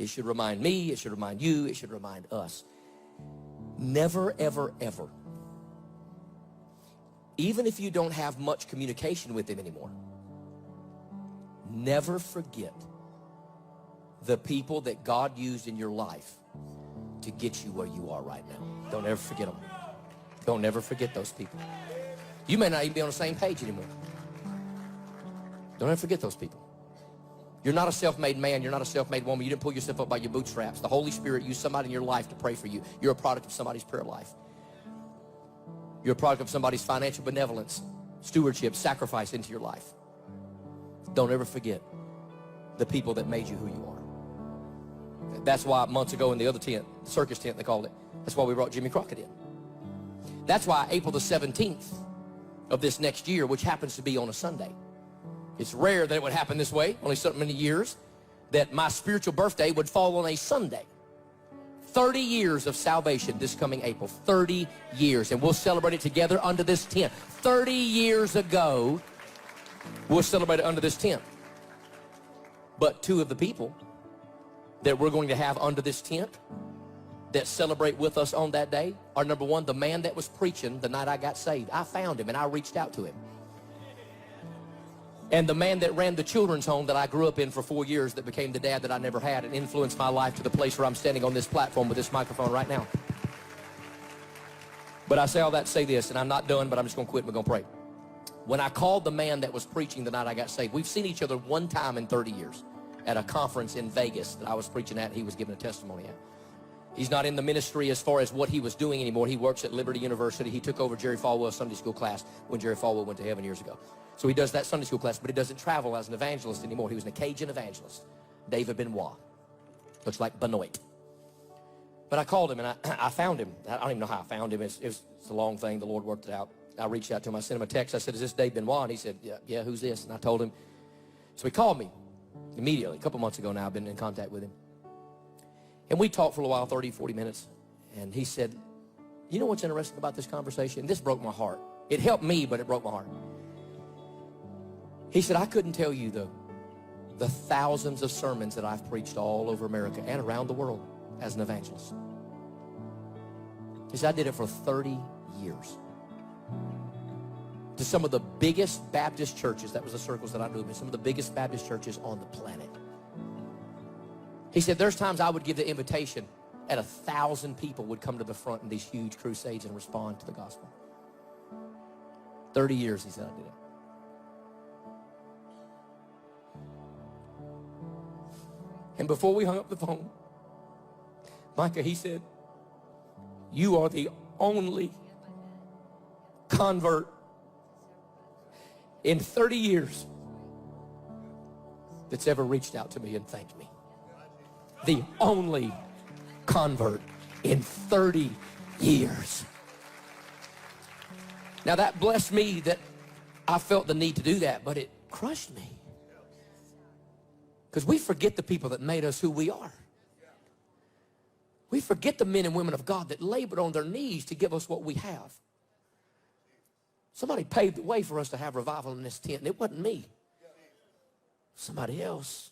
It should remind me. It should remind you. It should remind us. Never, ever, ever, even if you don't have much communication with him anymore, never forget the people that God used in your life to get you where you are right now. Don't ever forget them. Don't ever forget those people. You may not even be on the same page anymore. Don't ever forget those people. You're not a self-made man. You're not a self-made woman. You didn't pull yourself up by your bootstraps. The Holy Spirit used somebody in your life to pray for you. You're a product of somebody's prayer life. You're a product of somebody's financial benevolence, stewardship, sacrifice into your life. Don't ever forget the people that made you who you are. That's why months ago in the other tent, the circus tent they called it, that's why we brought Jimmy Crockett in. That's why April the 17th of this next year, which happens to be on a Sunday. It's rare that it would happen this way, only so many years, that my spiritual birthday would fall on a Sunday. 30 years of salvation this coming April. 30 years. And we'll celebrate it together under this tent. 30 years ago, we'll celebrate it under this tent. But two of the people that we're going to have under this tent that celebrate with us on that day are, number one, the man that was preaching the night I got saved. I found him and I reached out to him. And the man that ran the children's home that I grew up in for 4 years that became the dad that I never had and influenced my life to the place where I'm standing on this platform with this microphone right now. But I say all that to say this, and I'm not done, but I'm just going to quit and we're going to pray. When I called the man that was preaching the night I got saved, we've seen each other one time in 30 years at a conference in Vegas that I was preaching at and he was giving a testimony at. He's not in the ministry as far as what he was doing anymore. He works at Liberty University. He took over Jerry Falwell's Sunday school class when Jerry Falwell went to heaven years ago. So he does that Sunday school class, but he doesn't travel as an evangelist anymore. He was an Cajun evangelist, David Benoit. Looks like Benoit. But I called him and I found him. I don't even know how I found him. It's a long thing. The Lord worked it out. I reached out to him. I sent him a text. I said, "Is this Dave Benoit?" And he said, yeah, who's this? And I told him. So he called me immediately. A couple months ago now, I've been in contact with him. And we talked for a while, 30, 40 minutes. And he said, "You know what's interesting about this conversation?" This broke my heart. It helped me, but it broke my heart. He said, "I couldn't tell you the thousands of sermons that I've preached all over America and around the world as an evangelist." He said, "I did it for 30 years. To some of the biggest Baptist churches," that was the circles that I knew him in, some of the biggest Baptist churches on the planet. He said, "There's times I would give the invitation and 1,000 people would come to the front in these huge crusades and respond to the gospel." 30 years, he said, I did it. And before we hung up the phone, Micah, he said, "You are the only convert in 30 years that's ever reached out to me and thanked me." The only convert in 30 years. Now that blessed me that I felt the need to do that, but it crushed me. Because we forget the people that made us who we are. We forget the men and women of God that labored on their knees to give us what we have. Somebody paved the way for us to have revival in this tent, and it wasn't me. Somebody else.